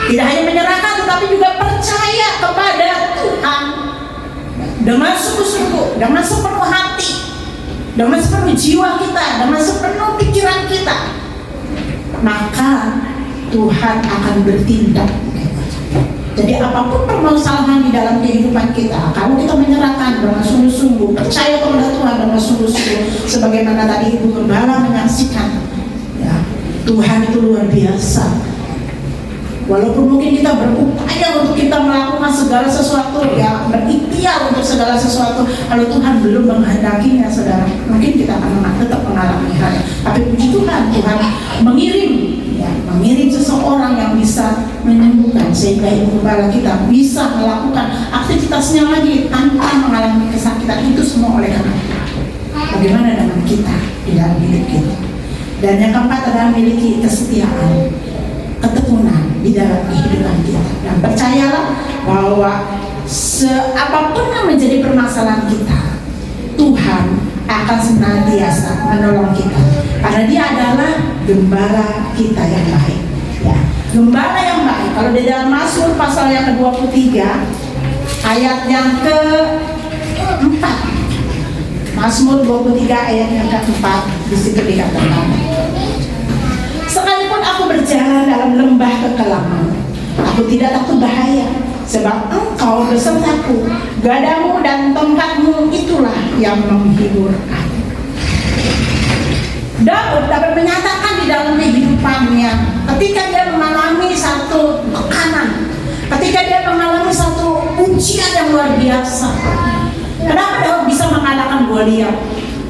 S3: Tidak hanya menyerahkan, tetapi juga percaya kepada Tuhan dengan sungguh-sungguh, dengan sepenuh hati, dengan sepenuh jiwa kita, dengan sepenuh pikiran kita. Maka Tuhan akan bertindak. Jadi apapun permasalahan di dalam kehidupan kita, kalau kita menyerahkan dengan sungguh-sungguh, percaya kepada Tuhan dengan sungguh-sungguh, sebagaimana tadi Ibu Gembala menyaksikan, ya, Tuhan itu luar biasa. Walaupun mungkin kita berupaya untuk kita melakukan segala sesuatu, ya, berikhtiar untuk segala sesuatu, kalau Tuhan belum menghendakinya, saudara, mungkin kita akan tetap mengalami hal. Tapi puji Tuhan, Tuhan mengirim seseorang yang bisa menyembuhkan, sehingga Ibu Gembala kita bisa melakukan aktivitasnya lagi tanpa mengalami kesakitan. Itu semua oleh karena bagaimana dengan kita di dalam hidup kita. Dan yang keempat adalah memiliki kesetiaan, ketekunan di dalam kehidupan kita. Dan percayalah bahwa apapun yang menjadi permasalahan kita, Tuhan akan senantiasa menolong kita, karena Dia adalah gembala kita yang baik. Ya, gembala yang baik. Kalau di dalam Mazmur pasal yang ke-23 ayat yang ke-4, Mazmur 23 ayat yang ke-4, di situ dikatakan, sekalipun aku berjalan dalam lembah kekelaman, aku tidak takut bahaya, sebab engkau besertaku, gadamu dan tongkatmu itulah yang menghibur aku. Daud dapat menyatakan di dalam kehidupannya ketika dia mengalami satu tekanan, ketika dia mengalami satu ujian yang luar biasa. Kenapa Daud bisa mengalahkan Goliat?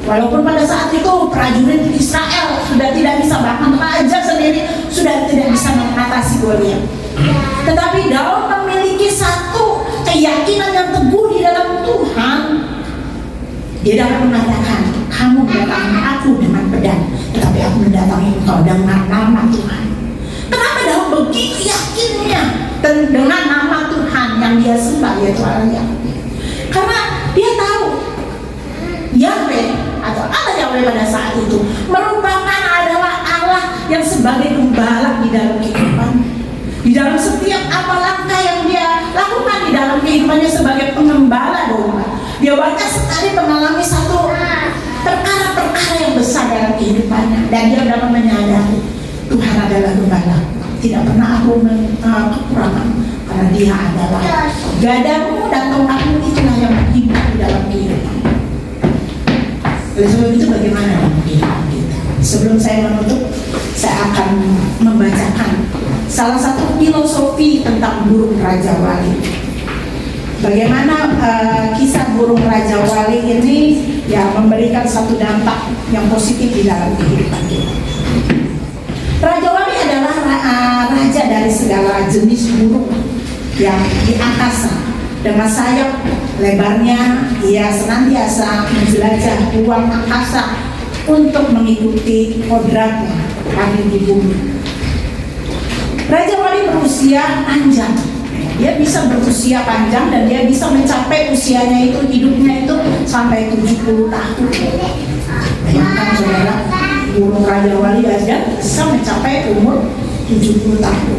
S3: Walaupun pada saat itu prajurit Israel sudah tidak bisa, bahkan raja sendiri sudah tidak bisa mengatasi Goliat. Tetapi Daud memiliki satu keyakinan yang teguh di dalam Tuhan. Dia dapat mengatakan, kamu mendatangi aku dengan pedang, tetapi aku mendatangi engkau dengan nama Tuhan. Kenapa Daud begitu yakinnya dengan nama Tuhan yang dia sembah, yaitu Allah Yahweh? Karena dia tahu Yahweh atau Allah Yahweh pada saat itu merupakan adalah Allah yang sebagai gembala di dalam kehidupan, di dalam setiap apa langkah yang dia lakukan di dalam kehidupannya sebagai pengembala domba. Dia banyak sekali mengalami satu perkara-perkara yang besar dalam kehidupannya, dan dia dapat menyadari Tuhan adalah gembala, tidak pernah aku kekurangan, karena dia adalah gadamu dan tongkatmu itulah yang menghibur di dalam kehidupan. Oleh sebab itu bagaimana dalam kehidupan kita? Sebelum saya menutup, saya akan membacakan salah satu filosofi tentang burung Raja Wali. Bagaimana kisah burung Raja Wali ini ya memberikan satu dampak yang positif di dalam kehidupan kita. Raja Wali adalah raja dari segala jenis burung yang di angkasa. Dengan sayap lebarnya, ia senantiasa menjelajah ruang angkasa untuk mengikuti kodratnya langit di bumi. Raja Wali berusia panjang. Dia bisa berusia panjang dan dia bisa mencapai usianya itu, hidupnya itu sampai 70 tahun. Bayangkan saudara, burung Raja Wali aja bisa mencapai umur 70 tahun.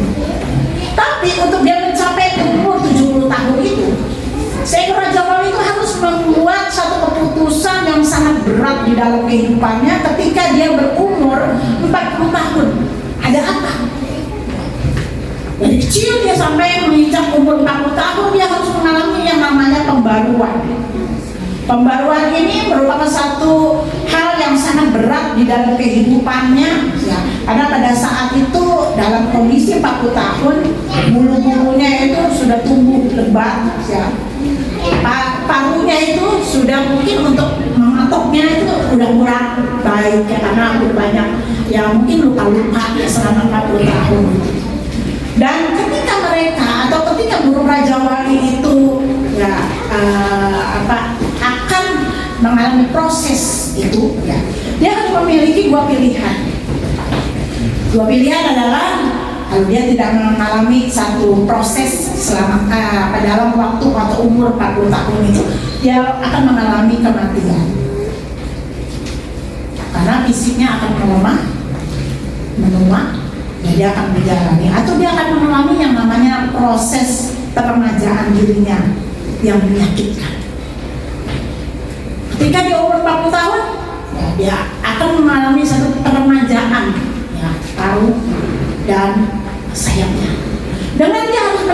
S3: Tapi untuk dia mencapai umur 70 tahun itu, sehingga Raja Wali itu harus membuat satu keputusan yang sangat berat di dalam kehidupannya ketika dia berumur 40 tahun. Ada apa? Dari kecil dia sampai menginjak umur 40 tahun, dia harus mengalami yang namanya pembaruan. Pembaruan ini merupakan satu hal yang sangat berat di dalam kehidupannya ya. Karena pada saat itu dalam kondisi 40 tahun, bulu-bulunya itu sudah tumbuh lebat ya. Paruhnya itu sudah mungkin untuk mematoknya itu udah kurang baik ya, karena udah banyak ya mungkin luka-luka ya selama 40 tahun. Dan ketika mereka atau ketika burung Raja Wali itu ya akan mengalami proses itu ya, dia harus memiliki dua pilihan. Dua pilihan adalah kalau dia tidak mengalami satu proses selama dalam waktu atau umur 40 tahun itu, dia akan mengalami kematian karena fisiknya akan melemah, menua. Dia akan menjalani atau dia akan mengalami yang namanya proses peremajaan dirinya yang menyakitkan. Ketika dia umur 40 tahun, ya, dia akan mengalami satu peremajaan ya, paruh dan sayapnya. Dengan dia harus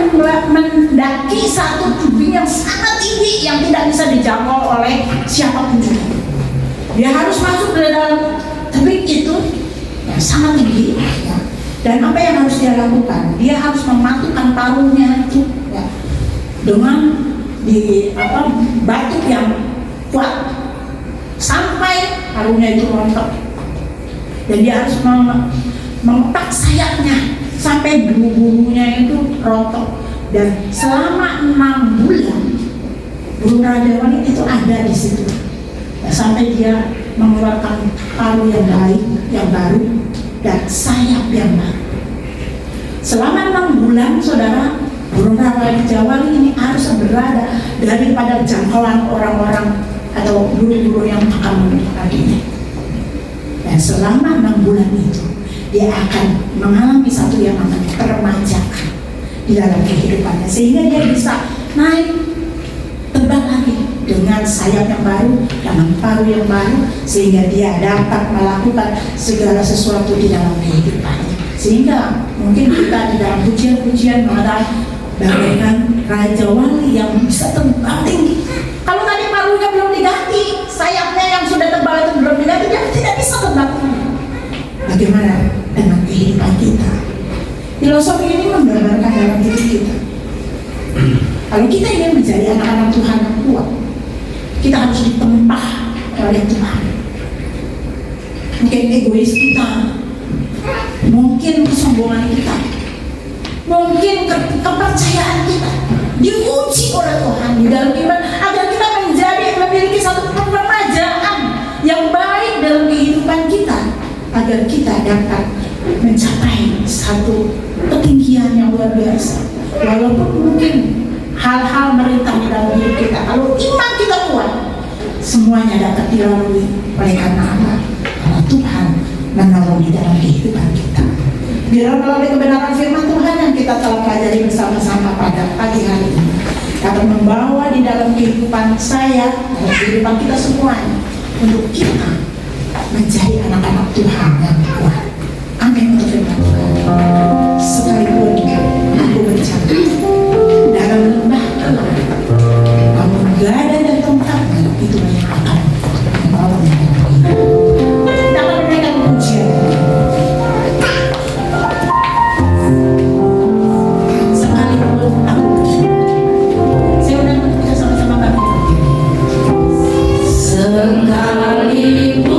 S3: mendaki satu tebing yang sangat tinggi yang tidak bisa dijangkau oleh siapapun juga. Dia harus masuk ke dalam tebing itu yang sangat tinggi. Ya. Dan apa yang harus dia lakukan? Dia harus mematukkan paruhnya itu ya, dengan batu yang kuat sampai paruhnya itu rontok. Dan dia harus mengepak sayapnya sampai bulu-bulunya itu rontok. Dan selama 6 bulan burung Raja Wali itu ada di situ ya, sampai dia mengeluarkan paruh yang baik, yang baru dan sayap yang baru. Selama 6 bulan saudara, burung Raja Wali ini harus berada daripada jangkauan orang-orang atau burung-burung yang akan mendekatinya. Dan selama 6 bulan itu dia akan mengalami satu yang namanya peremajaan di dalam kehidupannya, sehingga dia bisa naik terbang lagi dengan sayap yang baru, dengan paruh yang baru, sehingga dia dapat melakukan segala sesuatu di dalam kehidupannya. Sehingga mungkin kita di dalam pujian-pujian mengatakan bagaikan Raja Wali yang bisa terbang tinggi. Kalau tadi paruhnya belum diganti, sayapnya yang sudah tebal itu belum diganti, dia tidak bisa terbang tinggi. Bagaimana dengan kehidupan kita? Filosofi ini menggambarkan dalam diri kita. Kalau kita ingin menjadi anak-anak Tuhan yang kuat, kita harus ditempah oleh Tuhan. Mungkin egois kita, mungkin kesombongan kita, mungkin kepercayaan kita diuji oleh Tuhan di dalam iman agar kita memiliki satu peremajaan yang baik dalam kehidupan kita, agar kita dapat mencapai satu ketinggian yang luar biasa. Walaupun mungkin hal-hal merintah di dalam diri kita, kalau iman kita kuat, semuanya dapat dilalui oleh karena apa? Karena Tuhan menolong di dalam kehidupan kita. Biar melalui kebenaran firman Tuhan yang kita telah pelajari bersama-sama pada pagi hari ini dapat membawa di dalam kehidupan saya, dalam kehidupan kita semuanya, untuk kita menjadi anak-anak Tuhan yang kuat. Amin untuk firman Tuhan. Sekalipun aku berjalan dalam lembah gelap, namun gada dan tongkatnya itu yang akan menolong kita. Dapat menaikkan pujian. Sekalipun aku berjalan, saya udah kita sama-sama bagi.
S1: Sekalipun ku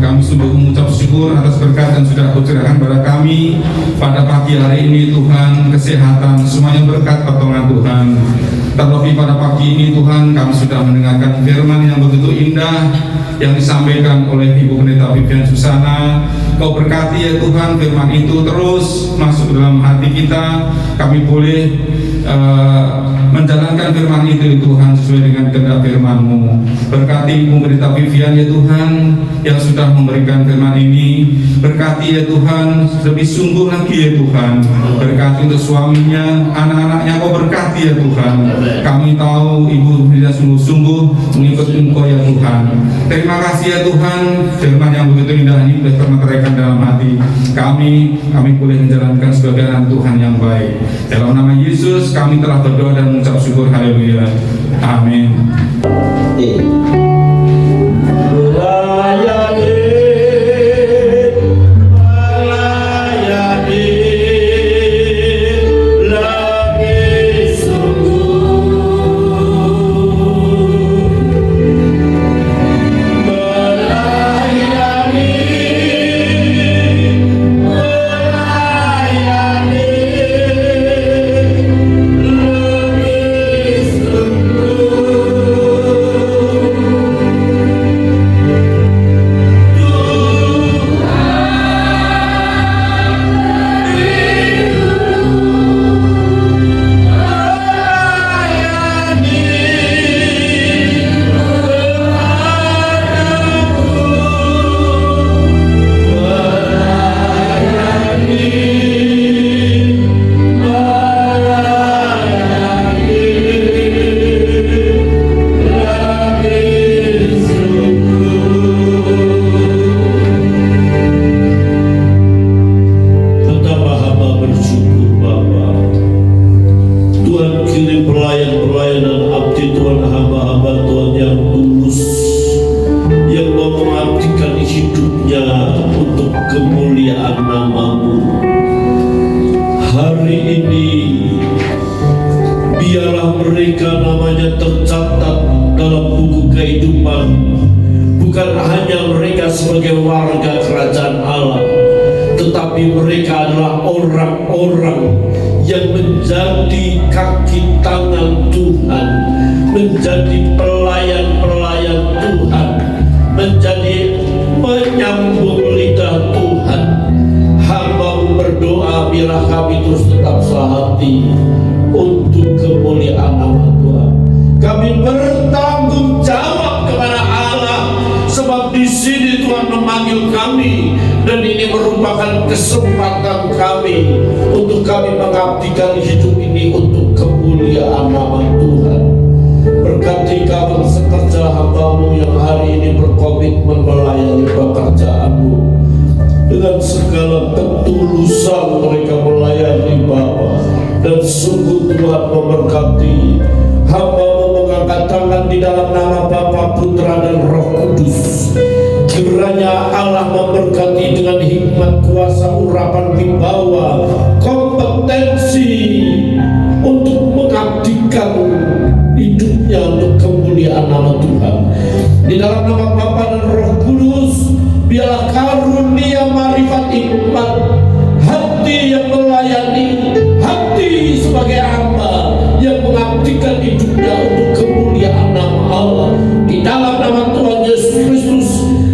S4: Kami sungguh mengucap syukur atas berkat yang sudah Kau curahkan kepada kami. kami pada pagi hari ini Tuhan, kesehatan, semuanya berkat pertolongan Tuhan. Terlebih pada pagi ini Tuhan, kami sudah mendengarkan firman yang begitu indah yang disampaikan oleh Ibu Pendeta Vivian Susana. Kau berkati ya Tuhan, firman itu terus masuk ke dalam hati kita. Kami boleh menjalankan firman itu Tuhan sesuai dengan kehendak firman-Mu. Berkati Ibu Pendeta Vivian ya Tuhan yang sudah memberikan firman ini. Berkati ya Tuhan, lebih sungguh lagi ya Tuhan. Berkati untuk suaminya, anak-anaknya, Kau berkati ya Tuhan. Kami tahu Ibu Pendeta sungguh-sungguh mengikut Engkau ya Tuhan. Terima kasih ya Tuhan, firman yang begitu indah ini boleh termateraikan dalam hati kami boleh menjalankan sebagai anak Tuhan yang baik. Dalam nama Yesus kami telah berdoa dan mengucap syukur. Haleluya. Amin.
S5: Kesempatan kami untuk kami mengabdikan hidup ini untuk kemuliaan nama Tuhan. Berkati kami sekerja hamba-Mu yang hari ini berkomitmen melayani pekerjaan-Mu. Dengan segala ketulusan mereka melayani Bapa. Dan sungguh Tuhan memberkati hamba-Mu mengangkat tangan di dalam nama Bapa, Putra dan Roh Kudus. Kiranya Allah memberkati dengan hikmat, kuasa, urapan, wibawa, kompetensi untuk mengabdikan hidupnya untuk kemuliaan nama Tuhan. Di dalam nama Bapa dan Roh Kudus, biarlah karunia marifat hikmat, hati yang melayani, hati sebagai hamba yang mengabdikan hidupnya untuk kemuliaan nama Allah. Di dalam nama Tuhan Yesus Kristus,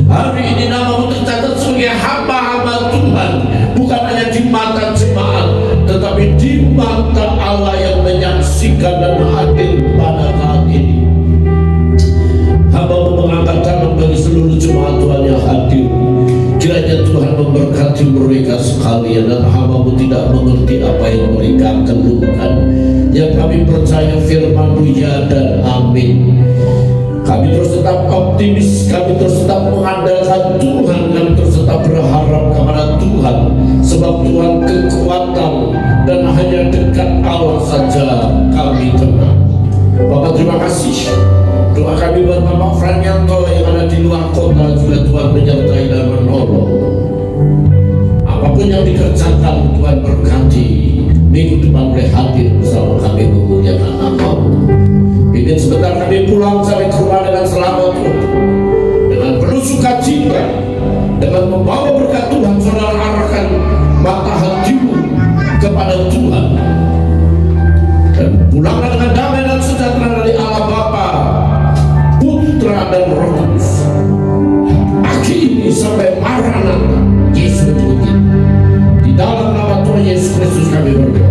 S5: hari ini nama-Mu tercatat sebagai hamba-hamba Tuhan, bukan hanya di mata jemaat, tetapi di mata Allah yang menyaksikan dan hadir pada saat ini. Hamba-Mu mengangkat tangan bagi seluruh jemaat Tuhan yang hadir. Kiranya Tuhan memberkati mereka sekalian, dan hamba-Mu tidak mengerti apa yang mereka keluhkan. Yang kami percaya firman-Mu ya dan amin. Kami terus tetap optimis, kami terus tetap mengandalkan Tuhan, kami terus tetap berharap kepada Tuhan, sebab Tuhan kekuatan dan hanya dekat Allah saja kami tenang. Bapak terima kasih. Doa kami buat Bapak Franyanto yang ada di luar kota juga Tuhan menyertai dan menolong. Apapun yang dikerjakan Tuhan berkati. Minggu depan boleh hadir bersama kami memuliakan nama-Mu. Bimbing sebentar kami pulang sampai ke rumah dengan selamat Tuhan, dengan penuh sukacita, dengan membawa berkat Tuhan. Saudara arahkan mata kepada Tuhan. Dan pulanglah dengan damai dan sejahtera dari Allah Bapa, Putra dan Roh Kudus. Akhir ini sampai Maranatha, Yesus Tuhan. Di dalam nama Tuhan Yesus Kristus kami berdoa.